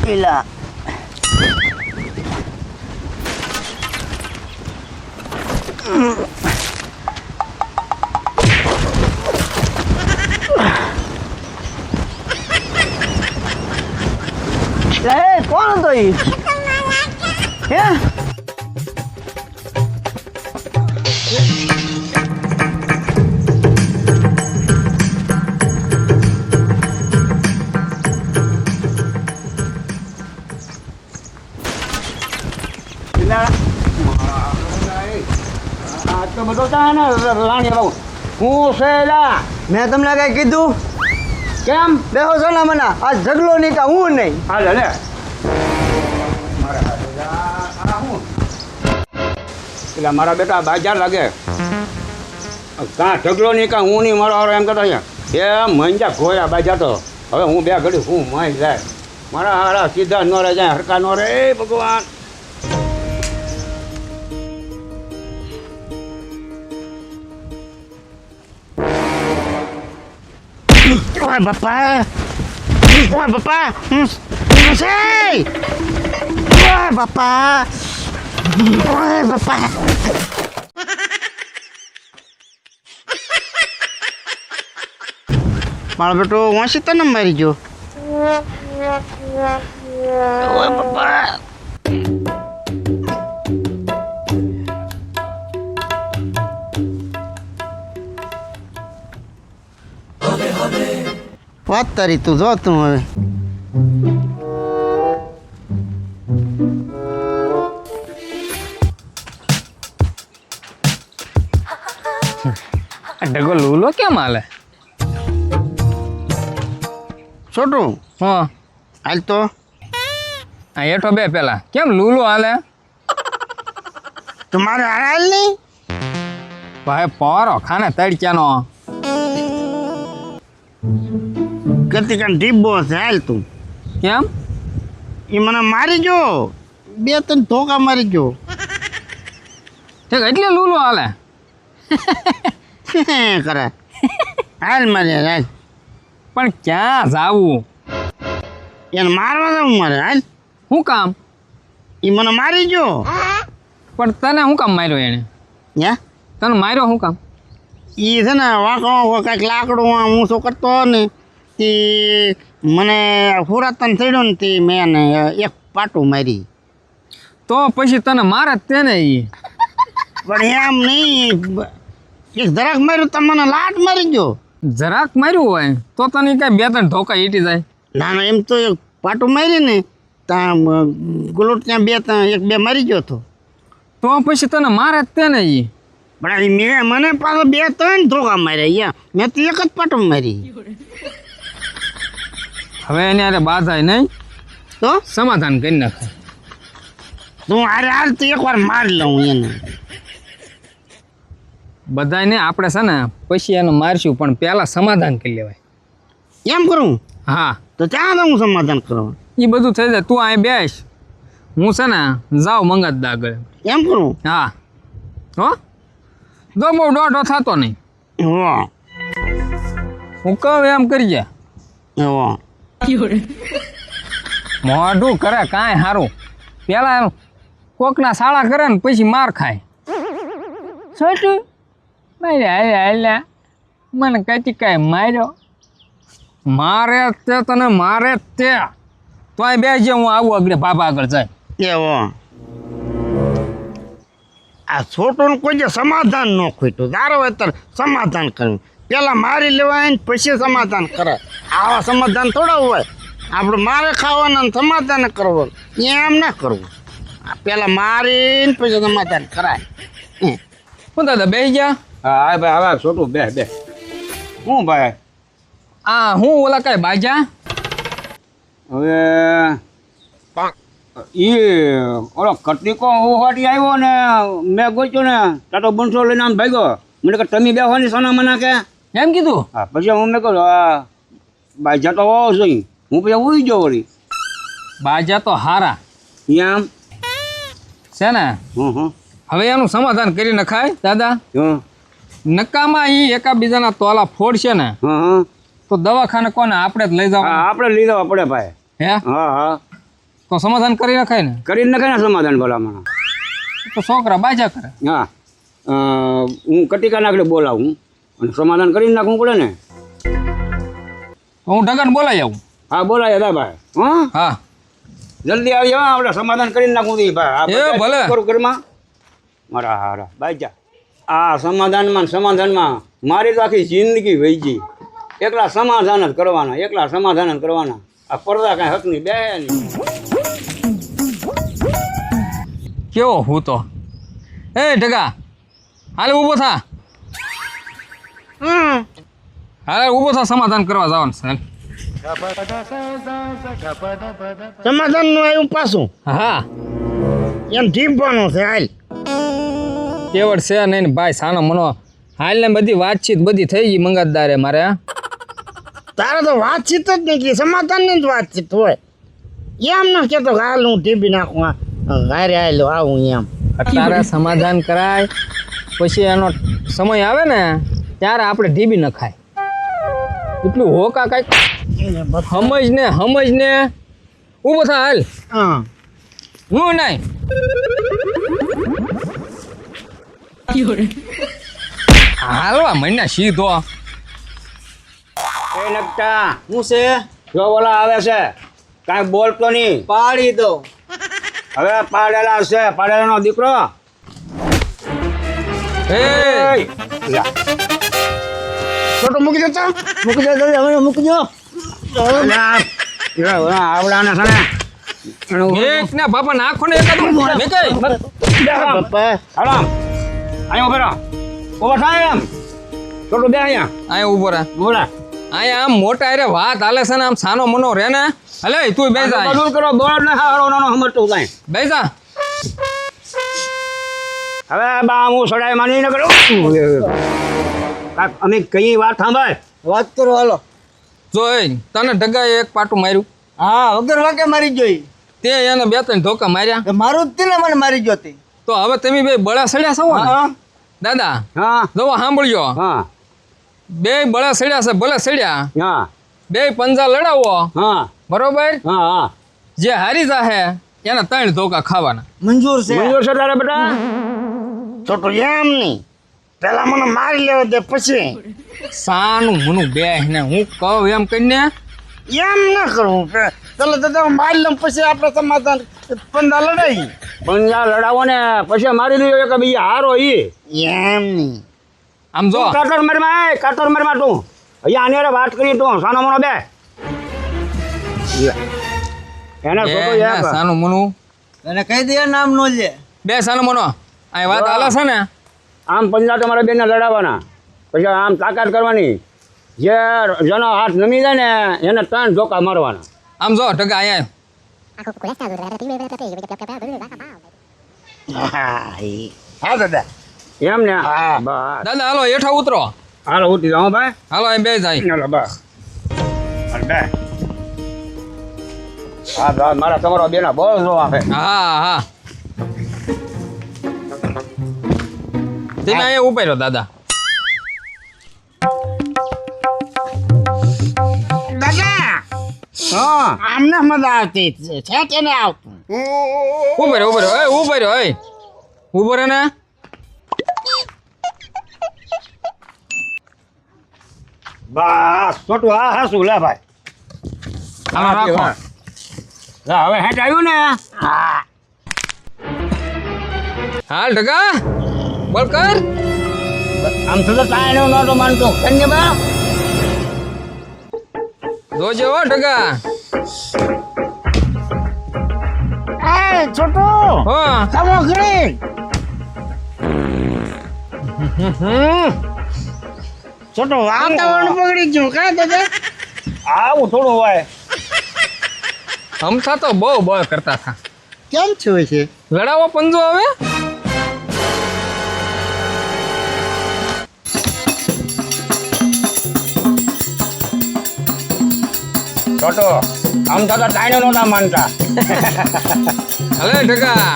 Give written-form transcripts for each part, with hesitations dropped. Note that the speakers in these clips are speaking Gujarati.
પેલા કોણ હતો ઈ હે તો બધો ને રાણી બાબુ હું છે મેં તમને કઈ કીધું કેમ બેહો છો ને મને આ ઝઘડો નહીં કા હું નહીં હાલે લે પેલા મારા બેટા બાજાર લાગે કાં ઢગલો નહીં કાં હું નહીં મારો હારો એમ કહેતો અહીંયા એ મંજા ગોયા બાજા તો હવે હું બે ઘડી હું માઈ જાય મારા હારા સીધા ન રહે જાય હરકા ન રહે એ ભગવાન ઓય બાપા ઓય બાપા મારો બેટો વાંસી તને મારી ગયો ઓય બાપા વાત તારી તું જો તું હવે ઢગો લૂલો કેમ હાલે છોટું હા હાલ તો આ હેઠો બે પેલા કેમ લૂલો હાલે તમારે હાલ નહીં ભાઈ પારો ખાને તડક્યાનો કરતી કાન ઢીબો છે હાલ તું કેમ એ મને મારી ગયો બે ત્રણ ધોકા મારી ગયો ઠીક એટલે લૂલો હાલે કરે હાલ મારે હાલ પણ ક્યાં જાવું એને મારવા જવું મારે હાલ શું કામ એ મને મારી ગયો પણ તને શું કામ માર્યો એને હે તને માર્યો શું કામ એ છે ને વાંકણો કાંઈક લાકડું હું શું કરતો ને તે મને હુરાતન ચડ્યો ને તે મેં એને એક પાટું મારી તો પછી તને મારે જ તેને ઈ પણ એમ નહીં એક જરાક માર્યું તો મને લાટ મારી ગયો જરાક માર્યું હોય તો તને કઈ બે ત્રણ ધોકા ઈટી જાય ના ના એમ તો એક પાટું મારી ને ત્યાં ગુલોટ ત્યાં બે ત્રણ એક બે મારી ગયો હતો તો પછી તને મારે જ તેને ઈ પણ મેં મને પાછો બે ત્રણ ધોકા માર્યા મેં તો એક જ પાટું મારી હવે એને અરે બાધાય નહીં તો સમાધાન કરી નાખે તું હારે હાલ તો એકવાર મારી લઉં એને બધાને આપણે છે ને પછી એને મારશું પણ પહેલાં સમાધાન કરી લેવાય એમ કરું હા તો ત્યાં હું સમાધાન કરવા એ બધું થઈ જાય તું અહીં બેસ હું છે ને જાઉં મંગત આગળ એમ કરું હા હો જો બહુ દોઢો થતો નહીં હો હું કહું એમ કરીએ હો મોઢું કરે કાંઈ સારું પેલા કોકના શાળા કરે ને પછી માર ખાય છોટું મારે હાલ્યા મને કઈ કાંઈ માર્યો મારે તે તને મારે તે તોય બે જે હું આવું આગળ બાબા આગળ જાય એવો આ છોટું કોઈ જે સમાધાન ન ખોટ્યું તારો અત્યારે સમાધાન કરવું પેલા મારી લેવાય ને પછી સમાધાન કરે આવા સમાધાન થોડા હોય આપણે મારે ખાવાના ને સમાધાન કરવું એમ ના કરવું પેલા મારીને પછી સમાધાન કરાય હું દાદા બે ગયા હા ભાઈ હવે છોટું બે બે હું ભાઈ આ હું ઓલા કઈ બાજા હવે ઓલો કટનીકો હોવાટી આવ્યો ને મેં ગોચ્યો ને તાતો બંસો લઈને આમ ભાગ્યો મને કે તમે બેવાની સોના મના કે એમ કીધું હા પછી હું મેં કહ્યું હા બાજા તો હોવો જોઈએ હું પછી ઉઈ ગયો વળી બાજા તો હારા એમ છે ને હં હવે એનું સમાધાન કરી નખાય દાદા હં નકામાં એ એકાબીજાના તોલા ફોડશે ને હં તો દવાખાને કોને આપણે જ લઈ જાવ હા આપણે લઈ જવા પડે ભાઈ હે હા હા તો સમાધાન કરી નખાય ને. કરીને નખાય ને સમાધાન ભલામણ. તો છોકરા બાજા કરે. હા હું કટિકા નાખડે બોલાવું અને સમાધાન કરીને નાખવું પડે ને. હું ઢગન બોલાઈ આવું. હા બોલાય દાદાભાઈ. હા હા જલ્દી આવી જાવ, આપણે સમાધાન કરીને નાખવું દી ભાઈ. એ ભલે. કરું ઘરમાં મારા હારા બાજા. આ સમાધાનમાં ને સમાધાનમાં મારી તો આખી જિંદગી વહી ગઈ. એકલા સમાધાન જ કરવાના, એકલા સમાધાન જ કરવાના. આ પડદા કાંઈ હક નહીં, બે નહીં. કેવો હું તો એ ઢગા હાલે ઊભો થા. હાલે ઊભો થા, સમાધાન કરવા જવાનું છે. સમાધાન નું આવ્યું પાછું હા એમ ઢીંપવાનું છે. હાલ કેવડ છે નહીં ને ભાઈ સાનો મનો. હાલ ને બધી વાતચીત બધી થઈ ગઈ મંગતદારે મારે. તારે તો વાતચીત જ નહીં કે સમાધાન ની જ વાતચીત હોય. એમ ન કહેતો કે હાલ હું ટીપી નાખું, હારે હાલ આવું એમ. અત્યારે સમાધાન કરાય પછી એનો સમય આવે ને ત્યારે આપણે ઢીબી નખાય. એટલું હોકા કાંઈક સમજ ને ઊભો થા. હાલ હા હું નહીં હાલવા મહિના સીધો. એ નકટા હું છે જો ઓલા આવે છે કાંઈ બોલતો નહીં. પાડી દો. હવે પાડેલા છે, પાડેલાનો દીકરો. એ યા. છોટું મૂકી દેતા મૂકી દો જલ્દી, હવે મૂકી દો. અલા, ઓલા આવડાને છે ને એનું એક ને બાપા નાખો ને એકાદું નીકળ. પપ્પા હાલો અહીંયા ઉભો રહો. ઉભો થાય એમ છોટું બે અહીંયા અહીંયા ઊભો રહે. બોલા અહીંયા આમ મોટા અરે વાત હાલે છે ને આમ સાનો મનો રે ને. હલે તું બેસા અહીં. બધું કરો બોલ ને હારો નાનો સમજતું કાંઈ. બેસા. હવે બા હું સડાઈ માની ન કરું. અમે કઈ વાત સાંભળ. વાત કરો હાલો. જોઈ તને ઢગાએ એક પાટું માર્યું, હા વગર વાકે મારી જોઈ. તે એને 2-3 ધોકા માર્યા. તો મારું જ તેને મને મારી જોતી. તો હવે તમે બે બળા સડ્યા છો ને હા દાદા. હા જો સાંભળજો, હા બે બળા સડ્યા છે ભલે સડ્યા, હા બે પંજા લડાવો હા બરોબર. હા હા જે હારી જાહે એને 3 ધોકા ખાવાના. મંજૂર છે. મંજૂર છે તારે બેટા. છોટું એમ નહીં, પેલા મને મારી લેવા દે પછી સાનું મનું બે ને હું કહું એમ કરીને. એમ ના કરવું. પેલા દાદા મારી લઉં પછી આપણે સમાધાન પંદા લડાઈ. પંજા લડાવો ને પછી મારી લીધો કે બીજા હારો ઈ. એમ નહીં. આમ જો કાટર મારમાં તું અહીંયા આની હારે વાત કરી તું સાનો મનો બે એના છોટો બે યાર સાનું મનું એને કહી દે નામ નો લે. બે સાનું મનો આ વાત હાલે છે ને. આમ પંજા તમારે બેને લડાવવાના, પછી આમ તાકાત કરવાની. જેનો હાથ નમી જાય ને એને 3 ધોકા મારવાના. આમ જો ઢગા અહીંયા હા દાદા એમ ને હા. બસ દાદા હાલો હેઠા ઉતરો. હાલો ઉઠી જાઓ ભાઈ. હાલો અહીં બે જાય. હાલો બસ હાલ બે. હા બસ મારા તમારો બેના બહુ જો આપે. હા હા તમે અહીંયા ઉભા રહ્યો દાદા. દાદા હા આમને મજા આવતી છે કે નહીં આવતું? ઉભા રહ્યો ઉભા રહ્યો ઉભો રહે ને. બસ છોટું હા હા શું લે ભાઈ. હાલો રાખો. લા, હવે હેઠ આવ્યું ને. હાલ ઢગા બોલ કર. આમ તો કાંઈ નહોતો માનતો કન્યા બા. જોજો હો ઢગા. એ છોટુ હા ખાવો ઘડી. છોટું વાતાવરણ બગડી ગયું કા દાદા? આવું થોડું હોય. અમથા તો બહુ બળ કરતા હતા. કેમ થયું છે? લડાવો પંજો હવે. છોટો આમ થતા કાંઈ નહોતા માનતા. હલે ઢગા.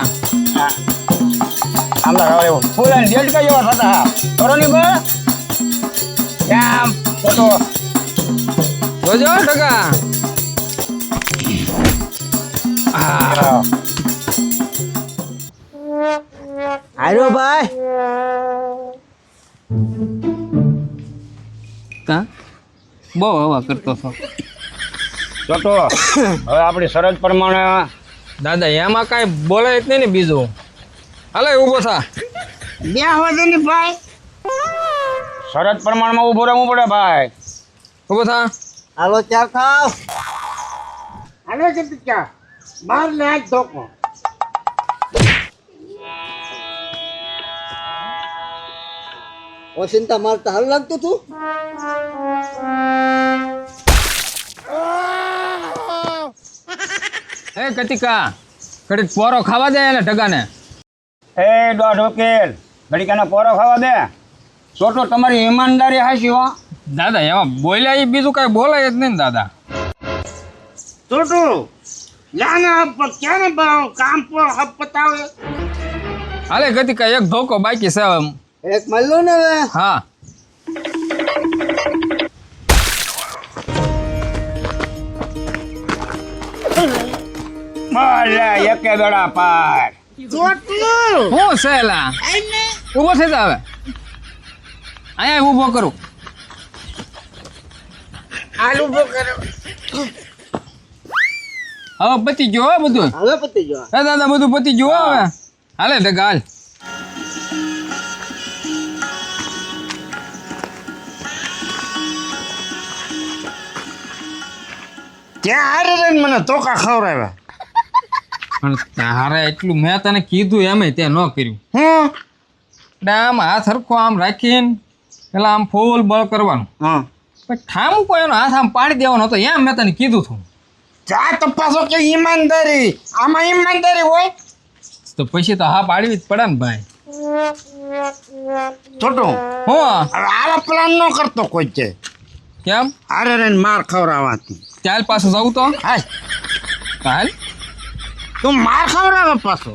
આમ તો હવે ફૂલ એન્ડ ડેડ કઈ એવા થતા. કરો ની બા. કેમ છોટો જોજો ઢગા. હા બહુ હવા કરતો છો ચોટો હવે આપણી શરત પ્રમાણે દાદા એમાં કાંઈ બોલાય જ નહીં ને બીજું હાલે ઊભો થા બે વધુ ભાઈ શરત પ્રમાણમાં ઊભું રહેવું પડે ભાઈ. ઊભો થા હાલો ચાર ખાવ હાલો કે પિક્ચર બહાર લે આજ ધોકો ઓશિંતા મારતા હાલ લાગતું તું એ કતિકા ઘડીક પોરો ખાવા દે એને ઢગાને એ દોઢ વકીલ ઘડીકાને પોરો ખાવા દે. ચોટો તમારી ઈમાનદારી હાશી હો. દાદા એમાં બોલ્યા એ બીજું કાંઈ બોલાય જ નહીં ને દાદા છોટું લાને ક્યારે કામ પર હપ પતાવે હાલે કતિકા એક ધોકો બાકી છે હવે. એક માલ લો ને હવે હા ભલે એકે દડા પાર. છોટું હું સહેલા ઊભો થઈ જા હવે અહીંયા ઊભો કરું આલુ ઉભો કર્યો હવે પતી ગયો હો બધું હવે પતી ગયો હે દાદા બધું પતી ગયું હો હવે હાલે ઢગા હાલ ત્યાં હારે રહીને મને ધોકા ખવડાવ્યા પણ તારે એટલું મેં તને કીધું એમ તે ન કર્યું હું એટલે આમ હાથ હરખો આમ રાખીને પેલા આમ ફૂલ બળ કરવાનું હા પછી ઠામું કોઈ એનો હાથ આમ પાડી દેવાનો હતો એમ મેં તને કીધું હતું ચા તપાસો કે ઈમાનદારી આમાં ઈમાનદારી હોય તો પછી તો હા પાડવી જ પડે ને ભાઈ છોટું હું હવે આવા પ્લાન ન કરતો કોઈ છે કેમ હારે રહીને માર ખવડાવવાથી ચાલ પાછું જવું તો હાલ હાલ તું માર ખવડાવે પાછો